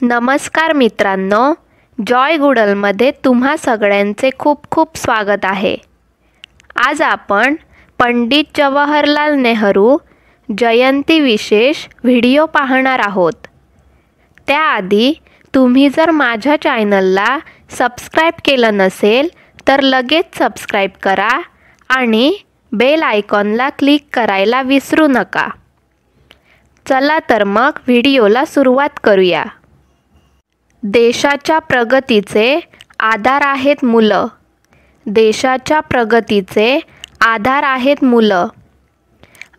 नमस्कार मित्रांनो, जॉय गुडलमध्ये तुम्हा सगळ्यांचे खूप खूप स्वागत आहे। आज आपण पंडित जवाहरलाल नेहरू जयंती विशेष व्हिडिओ पाहणार आहोत। त्याआधी तुम्ही जर माझ्या चॅनलला सबस्क्राइब केलं नसेल तर लगेच सबस्क्राइब करा आणि बेल आयकॉनला क्लिक करायला विसरू नका। चला तर मग व्हिडिओला सुरुवात करूया। देशाच्या प्रगतीचे आधार आहेत मुलं। देशाच्या प्रगतीचे आधार आहेत मुलं।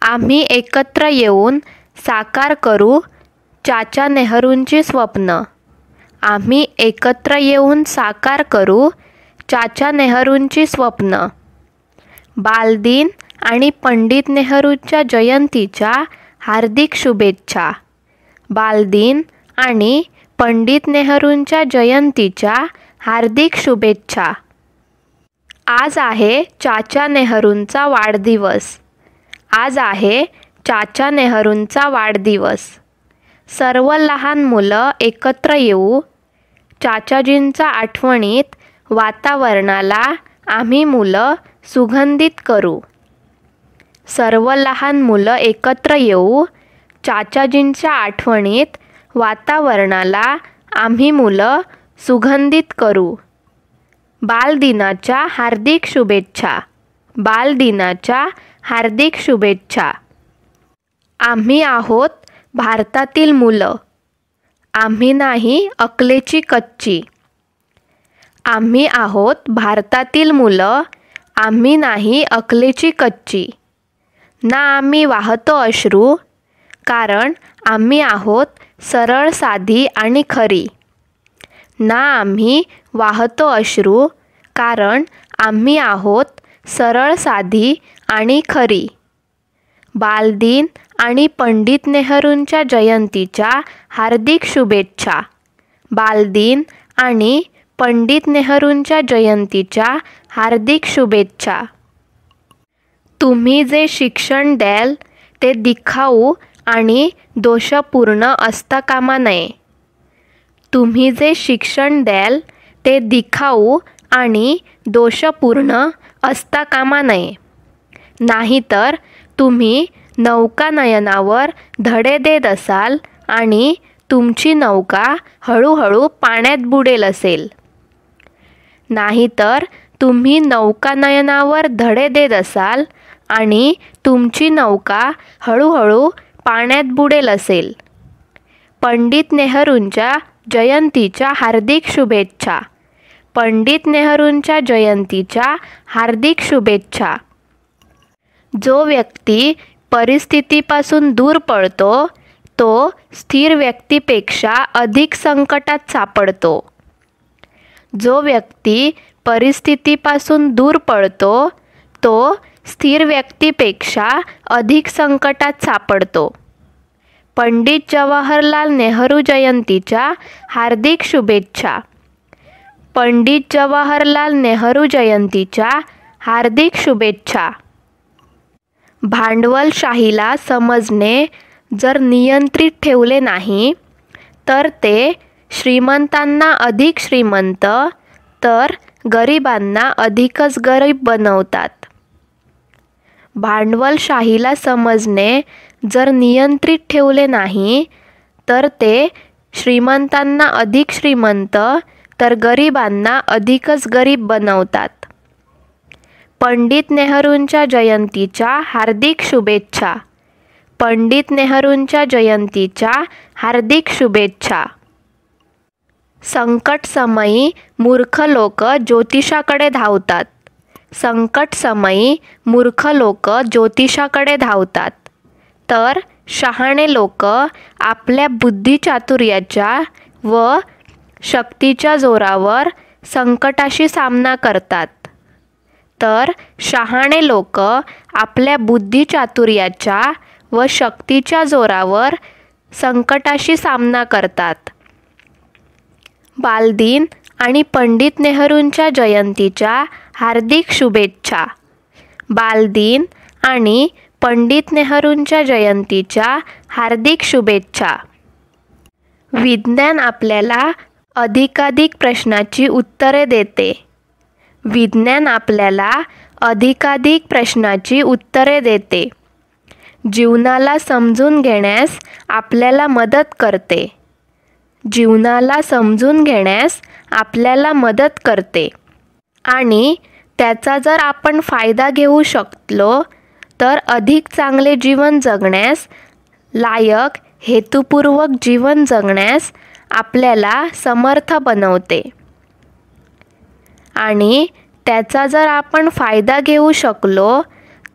आम्ही एकत्र येऊन साकार करू चाचा नेहरूंची स्वप्न। आम्ही एकत्र येऊन साकार करू चाचा नेहरूंची स्वप्न। बालदिन आणि पंडित नेहरूंच्या जयंतीच्या हार्दिक शुभेच्छा। बालदिन आणि पंडित नेहरूंच्या जयंतीच्या हार्दिक शुभेच्छा। आज आहे चाचा नेहरूंचा वाढदिवस। आज आहे चाचा नेहरूंचा वाढदिवस। सर्व लहान मुलं एकत्र येऊ। चाचाजींच्या आठवणीत वातावरणाला आम्ही मुलं सुगंधित करू। सर्व लहान मुलं एकत्र येऊ। चाचाजींच्या आठवणीत वातावरणाला आम्ही मुलं सुगंधित करू। बालदिनाच्या हार्दिक शुभेच्छा। बालदिनाच्या हार्दिक शुभेच्छा। आम्ही आहोत भारतातील मुलं। आम्ही नाही अकलेची कच्ची। आम्ही आहोत भारतातील मुलं। आम्ही नाही अकलेची कच्ची। ना आम्ही वाहतो अश्रू, कारण आम्ही आहोत सरळ साधी आणि खरी। ना आम्ही वाहतो अश्रू, कारण आम्ही आहोत सरळ साधी आणि खरी। बालदिन आणि पंडित नेहरूंच्या जयंतीच्या हार्दिक शुभेच्छा। बालदिन आणि पंडित नेहरूंच्या जयंतीच्या हार्दिक शुभेच्छा। तुम्ही जे शिक्षण द्याल ते दिखाऊ आणि दोषपूर्ण असता कामा नये। तुम्ही जे शिक्षण द्याल ते दिखाऊ आणि दोषपूर्ण असता कामा नये। नाहीतर तुम्ही नौकानयनावर धडे देत असाल आणि तुमची नौका हळूहळू पाण्यात बुडेल असेल। नाहीतर तुम्ही नौकानयनावर धडे देत असाल आणि तुमची नौका हळूहळू पाण्यात बुडेल असेल। पंडित नेहरूंच्या जयंतीच्या हार्दिक शुभेच्छा। पंडित नेहरूंच्या जयंतीच्या हार्दिक शुभेच्छा। जो व्यक्ती परिस्थितीपासून दूर पळतो तो स्थिर व्यक्तीपेक्षा अधिक संकटात सापडतो। जो व्यक्ती परिस्थितीपासून दूर पळतो तो स्थिर व्यक्तीपेक्षा अधिक संकटात सापडतो। पंडित जवाहरलाल नेहरू जयंतीच्या हार्दिक शुभेच्छा। पंडित जवाहरलाल नेहरू जयंतीच्या हार्दिक शुभेच्छा। भांडवलशाहीला समजणे जर नियंत्रित ठेवले नाही तर ते श्रीमंतांना अधिक श्रीमंत तर गरिबांना अधिकच गरीब बनवतात। भांडवलशाहीला समजणे जर नियंत्रित ठेवले नाही तर ते श्रीमंतांना अधिक श्रीमंत तर गरिबांना अधिकच गरीब बनवतात। पंडित नेहरूंच्या जयंतीच्या हार्दिक शुभेच्छा। पंडित नेहरूंच्या जयंतीच्या हार्दिक शुभेच्छा। संकटसमयी मूर्ख लोक ज्योतिषाकडे धावतात। संकटसमयी मूर्ख लोक ज्योतिषाकडे धावतात तर शहाणे लोक आपल्या बुद्धिचातुर्याच्या व शक्तीच्या जोरावर संकटाशी सामना करतात। तर शहाणे लोक आपल्या बुद्धिचातुर्याच्या व शक्तीच्या जोरावर संकटाशी सामना करतात। बालदिन आणि पंडित नेहरूंच्या जयंतीच्या हार्दिक शुभेच्छा। बालदिन आणि पंडित नेहरूंच्या जयंतीच्या हार्दिक शुभेच्छा। विज्ञान आपल्याला अधिकाधिक प्रश्नांची उत्तरे देते. विज्ञान आपल्याला अधिकाधिक प्रश्नांची उत्तरे देते. जीवनाला समजून घेण्यास आपल्याला मदत करते. जीवनाला समजून घेण्यास आपल्याला मदत करते आणि त्याचा जर आपण फायदा घेऊ शकलो तर अधिक चांगले जीवन जगण्यास, लायक हेतुपूर्वक जीवन जगण्यास आपल्याला समर्थ बनवते. आणि त्याचा जर आपण फायदा घेऊ शकलो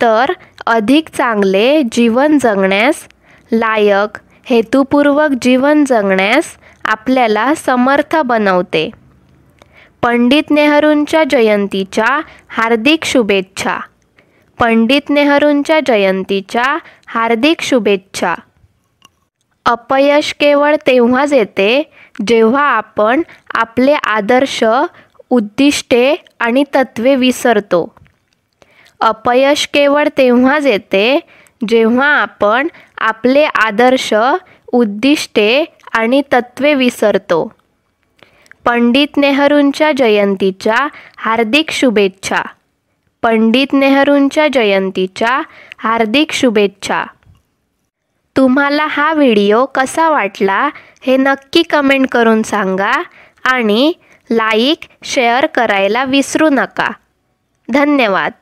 तर अधिक चांगले जीवन जगण्यास, लायक हेतुपूर्वक जीवन जगण्यास आपल्याला समर्थ बनवते. पंडित नेहरूंच्या जयंतीच्या हार्दिक शुभेच्छा. पंडित नेहरूंच्या जयंतीच्या हार्दिक शुभेच्छा. अपयश केवळ तेव्हाच येते जेव्हा आपण आपले आदर्श, उद्दिष्टे आणि तत्त्वे विसरतो. अपयश केवळ तेव्हाच येते जेव्हा आपण आपले आदर्श, उद्दिष्टे आणि तत्त्वे विसरतो. पंडित नेहरूंच्या जयंतीच्या हार्दिक शुभेच्छा. पंडित नेहरूंच्या जयंतीच्या हार्दिक शुभेच्छा. तुम्हाला हा व्हिडिओ कसा वाटला हे नक्की कमेंट करून सांगा आणि लाईक, शेअर करायला विसरू नका. धन्यवाद.